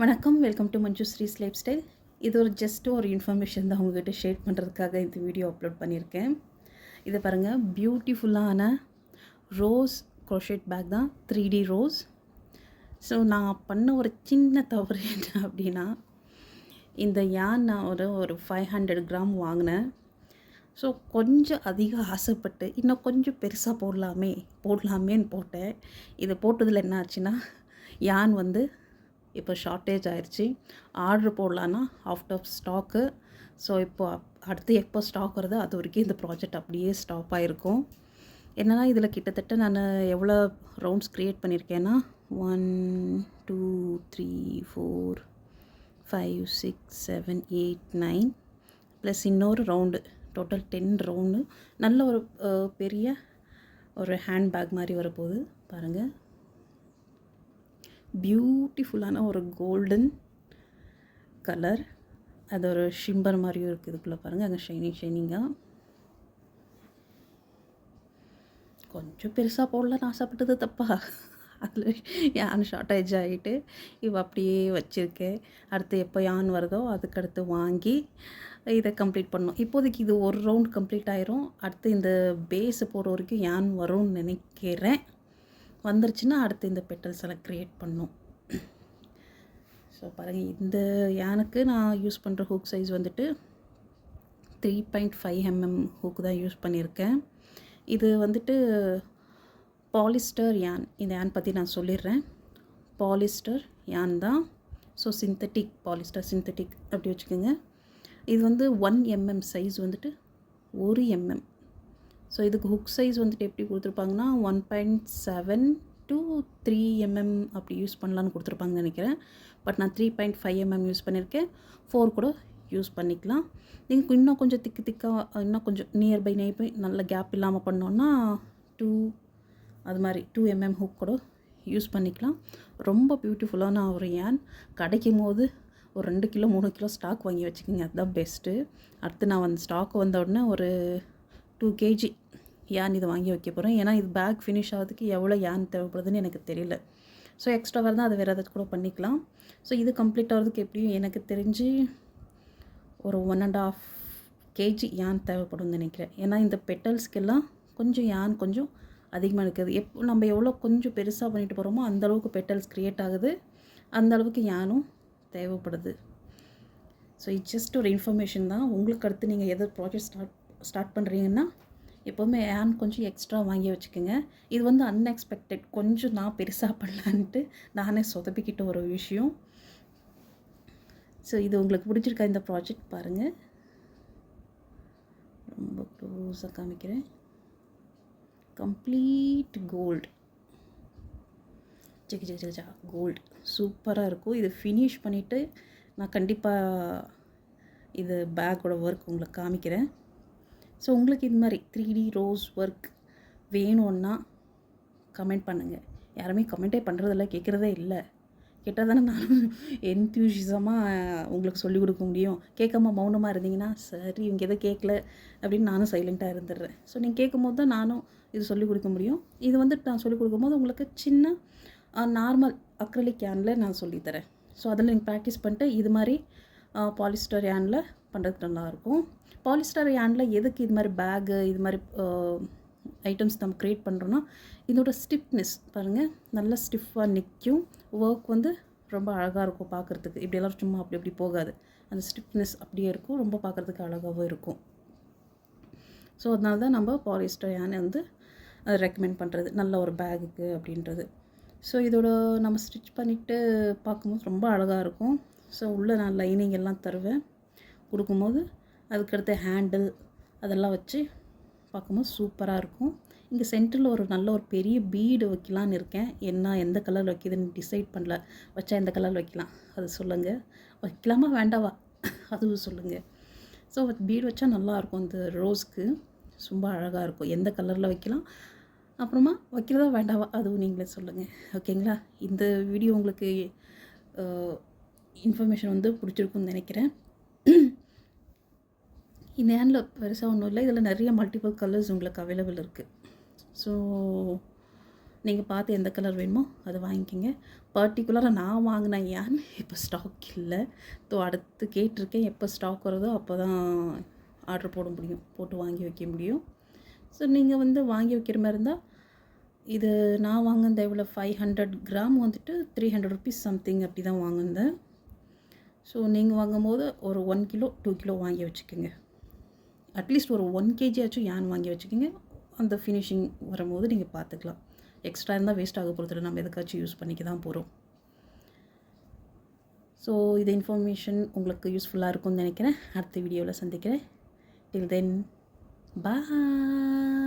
வணக்கம், welcome to Manju ஸ்ரீஸ் life style. இது ஒரு இன்ஃபர்மேஷன் தான் உங்ககிட்ட ஷேர் பண்ணுறதுக்காக இந்த வீடியோ அப்லோட் பண்ணியிருக்கேன். இதை பாருங்கள், பியூட்டிஃபுல்லான ரோஸ் க்ரோஷெட் பேக் தான், 3D ரோஸ். ஸோ நான் பண்ண ஒரு சின்ன தவறு என்ன அப்படின்னா, இந்த யான் நான் ஒரு 500 கிராம் வாங்கினேன். ஸோ கொஞ்சம் அதிக ஆசைப்பட்டு இன்னும் கொஞ்சம் பெருசாக போடலாமேன்னு போட்டேன். இதை போட்டதில் என்ன ஆச்சுன்னா, யான் வந்து இப்போ ஷார்ட்டேஜ் ஆயிடுச்சு. ஆர்டர் போடலான்னா அவுட் ஆஃப் ஸ்டாக்கு. ஸோ இப்போ அடுத்து எப்போ ஸ்டாக் வருதோ அது வரைக்கும் இந்த ப்ராஜெக்ட் அப்படியே ஸ்டாப் ஆகிருக்கும். என்னென்னா இதில் கிட்டத்தட்ட நான் எவ்வளோ ரவுண்ட்ஸ் க்ரியேட் பண்ணியிருக்கேன்னா 1 2 3 4 5 6 7 8 9 ப்ளஸ் இன்னொரு ரவுண்டு, டோட்டல் 10 ரவுண்டு. நல்ல ஒரு பெரிய ஒரு ஹேண்ட் பேக் மாதிரி வரப்போகுது பாருங்கள். பியூட்டிஃபுல்லான ஒரு கோல்டன் கலர், அது ஒரு ஷிம்பர் மாதிரியும் இருக்குது. இதுக்குள்ளே பாருங்கள், அங்கே ஷைனிங்காக. கொஞ்சம் பெருசாக போடலான்னு ஆசைப்பட்டது தப்பா, அதில் யான் ஷார்ட்டேஜ் ஆகிட்டு இப்போ அப்படியே வச்சுருக்கேன். அடுத்து எப்போ யான் வருதோ அதுக்கடுத்து வாங்கி இதை கம்ப்ளீட் பண்ணணும். இப்போதைக்கு இது ஒரு ரவுண்ட் கம்ப்ளீட் ஆயிரும். அடுத்து இந்த பேஸை போடுற வரைக்கும் யான் வரும்னு நினைக்கிறேன். வந்துருச்சுன்னா அடுத்து இந்த பெட்டல்ஸ் எல்லாம் க்ரியேட் பண்ணணும். ஸோ பாருங்கள், இந்த யானுக்கு நான் யூஸ் பண்ணுற ஹூக் சைஸ் வந்துட்டு 3.5 mm ஹூக்கு தான் யூஸ் பண்ணியிருக்கேன். இது வந்துட்டு பாலிஸ்டர் யான். இந்த யான் பற்றி நான் சொல்லிடுறேன். பாலிஸ்டர் யான் தான். ஸோ பாலிஸ்டர் சிந்தட்டிக் அப்படி வச்சுக்கோங்க. இது வந்து 1 mm சைஸ் வந்துட்டு 1 mm. ஸோ இதுக்கு ஹுக் சைஸ் வந்துட்டு எப்படி கொடுத்துருப்பாங்கன்னா 1.7 to 3 mm அப்படி யூஸ் பண்ணலான்னு கொடுத்துருப்பாங்கன்னு நினைக்கிறேன். பட் நான் 3.5 mm யூஸ் பண்ணியிருக்கேன். 4 கூட யூஸ் பண்ணிக்கலாம். நீங்கள் இன்னும் கொஞ்சம் திக்காக இன்னும் கொஞ்சம் நியர்பை நல்ல கேப் இல்லாமல் பண்ணோன்னா 2 அது மாதிரி 2 mm ஹுக் கூட யூஸ் பண்ணிக்கலாம். ரொம்ப பியூட்டிஃபுல்லான ஒரு யான். கிடைக்கும் போது ஒரு 2 கிலோ 3 கிலோ ஸ்டாக் வாங்கி வச்சுக்கோங்க, அதுதான் பெஸ்ட்டு. அடுத்து நான் வந்து ஸ்டாக் வந்த உடனே ஒரு 2 kg யான் இதை வாங்கி வைக்க போகிறேன். ஏன்னா இது பேக் ஃபினிஷ் ஆகிறதுக்கு எவ்வளோ யான் தேவைப்படுதுன்னு எனக்கு தெரியல. ஸோ எக்ஸ்ட்ரா தான் அதை வேறு ஏதாச்சும் கூட பண்ணிக்கலாம். ஸோ இது கம்ப்ளீட் ஆகிறதுக்கு எப்படியும் எனக்கு தெரிஞ்சு ஒரு 1.5 kg யான் தேவைப்படும்னு நினைக்கிறேன். ஏன்னா இந்த பெட்டல்ஸ்க்கெல்லாம் கொஞ்சம் யான் கொஞ்சம் அதிகமாக இருக்குது. நம்ம எவ்வளோ கொஞ்சம் பெருசாக பண்ணிட்டு போகிறோமோ அந்தளவுக்கு பெட்டல்ஸ் க்ரியேட் ஆகுது, அந்தளவுக்கு யானும் தேவைப்படுது. ஸோ இது ஜஸ்ட் ஒரு இன்ஃபர்மேஷன் தான். உங்களுக்கு அடுத்து நீங்கள் எது ப்ராஜெக்ட் ஸ்டார்ட் பண்ணுறீங்கன்னா எப்போவுமே யான் கொஞ்சம் எக்ஸ்ட்ரா வாங்கி வச்சுக்கோங்க. இது வந்து அன்எக்ஸ்பெக்டட், கொஞ்சம் நான் பெருசாக பண்ணலான்ட்டு நானே சொதப்பிக்கிட்ட ஒரு விஷயம். ஸோ இது உங்களுக்கு பிடிச்சிருக்கா இந்த ப்ராஜெக்ட் பாருங்கள். ரொம்ப க்ளோஸாக காமிக்கிறேன். கம்ப்ளீட் கோல்டு, கோல்டு சூப்பராக இருக்கும். இது ஃபினிஷ் பண்ணிவிட்டு நான் கண்டிப்பாக இது பேக்கோட ஒர்க் உங்களுக்கு காமிக்கிறேன். ஸோ உங்களுக்கு இது மாதிரி 3D ரோஸ் ஒர்க் வேணும்னா கமெண்ட் பண்ணுங்கள். யாருமே கமெண்ட்டே பண்ணுறதில்ல, கேட்குறதே இல்லை. கேட்டால் தானே நான் என்த்யூசிசமாக உங்களுக்கு சொல்லிக் கொடுக்க முடியும். கேட்காம மௌனமாக இருந்தீங்கன்னா சரி இவங்க எதை கேட்கல அப்படின்னு நானும் சைலண்ட்டாக இருந்துடுறேன். ஸோ நீங்கள் கேட்கும்போது தான் நானும் இது சொல்லிக் கொடுக்க முடியும். இது வந்துட்டு நான் சொல்லிக் கொடுக்கும்போது உங்களுக்கு சின்ன நார்மல் அக்ரிலிக் யானில் நான் சொல்லித்தரேன். ஸோ அதில் நீங்கள் ப்ராக்டிஸ் பண்ணிட்டு இது மாதிரி பாலிஸ்டர் யானில் பண்ணுறதுக்கு நல்லாயிருக்கும். பாலிஸ்டர் யானில் எதுக்கு இது மாதிரி பேகு இது மாதிரி ஐட்டம்ஸ் நம்ம க்ரியேட் பண்ணுறோன்னா இதோட ஸ்டிஃப்னஸ் பாருங்கள், நல்லா ஸ்டிஃபாக நிற்கும். ஒர்க் வந்து ரொம்ப அழகாக இருக்கும் பார்க்குறதுக்கு. இப்படியெல்லாம் சும்மா அப்படி போகாது, அந்த ஸ்டிஃப்னஸ் அப்படியே இருக்கும், ரொம்ப பார்க்குறதுக்கு அழகாகவும் இருக்கும். ஸோ அதனால தான் நம்ம பாலிஸ்டர் யானை வந்து ரெக்கமெண்ட் பண்ணுறது நல்ல ஒரு பேகுக்கு அப்படின்றது. ஸோ இதோட நம்ம ஸ்டிச் பண்ணிவிட்டு பார்க்கும்போது ரொம்ப அழகாக இருக்கும். ஸோ உள்ளே நான் லைனிங் எல்லாம் தருவேன் கொடுக்கும்போது. அதுக்கடுத்து ஹேண்டில் அதெல்லாம் வச்சு பார்க்கும்போது சூப்பராக இருக்கும். இங்கே சென்டரில் ஒரு நல்ல ஒரு பெரிய பீடு வைக்கலான்னு இருக்கேன். எந்த கலர் வைக்கிதுன்னு டிசைட் பண்ணல. வச்சா எந்த கலர் வைக்கலாம் அது சொல்லுங்கள். வைக்கலாமா வேண்டாவா அதுவும் சொல்லுங்கள். ஸோ பீடு வச்சா நல்லாயிருக்கும். இந்த ரோஸ்க்கு ரொம்ப அழகாக இருக்கும். எந்த கலரில் வைக்கலாம், அப்புறமா வைக்கிறதா வேண்டாவா அதுவும் நீங்களே சொல்லுங்கள். ஓகேங்களா? இந்த வீடியோ உங்களுக்கு இன்ஃபர்மேஷன் வந்து பிடிச்சிருக்குன்னு நினைக்கிறேன். இந்த ஹேண்டில் பெருசாக ஒன்றும் இல்லை. இதில் நிறைய மல்டிபிள் கலர்ஸ் உங்களுக்கு அவைலபிள் இருக்குது. ஸோ நீங்கள் பார்த்து எந்த கலர் வேணுமோ அதை வாங்கிக்கோங்க. பர்ட்டிகுலராக நான் வாங்கினேன் ஏன்னு இப்போ ஸ்டாக் இல்லை. அடுத்து கேட்டிருக்கேன், எப்போ ஸ்டாக் வருதோ அப்போ தான் ஆர்டர் போட முடியும், போட்டு வாங்கி வைக்க முடியும். ஸோ நீங்கள் வந்து வாங்கி வைக்கிற மாதிரி இருந்தால் இது நான் வாங்கினது எவ்வளோ 500 கிராம் வந்துட்டு 300 ருபீஸ் சம்திங் அப்படி தான் வாங்கினேன். ஸோ நீங்கள் வாங்கும்போது ஒரு 1 கிலோ 2 கிலோ வாங்கி வச்சுக்கோங்க. அட்லீஸ்ட் ஒரு 1 கேஜி ஆச்சும் யான் வாங்கி வச்சுக்கோங்க. அந்த ஃபினிஷிங் வரும்போது நீங்கள் பார்த்துக்கலாம். எக்ஸ்ட்ரா இருந்தால் வேஸ்ட் ஆக போகிறது, நம்ம எதுக்காச்சும் யூஸ் பண்ணிக்க தான் போகிறோம். ஸோ இது இன்ஃபர்மேஷன் உங்களுக்கு யூஸ்ஃபுல்லாக இருக்கும்னு நினைக்கிறேன். அடுத்த வீடியோவில் சந்திக்கிறேன். டில் தென் பாய்.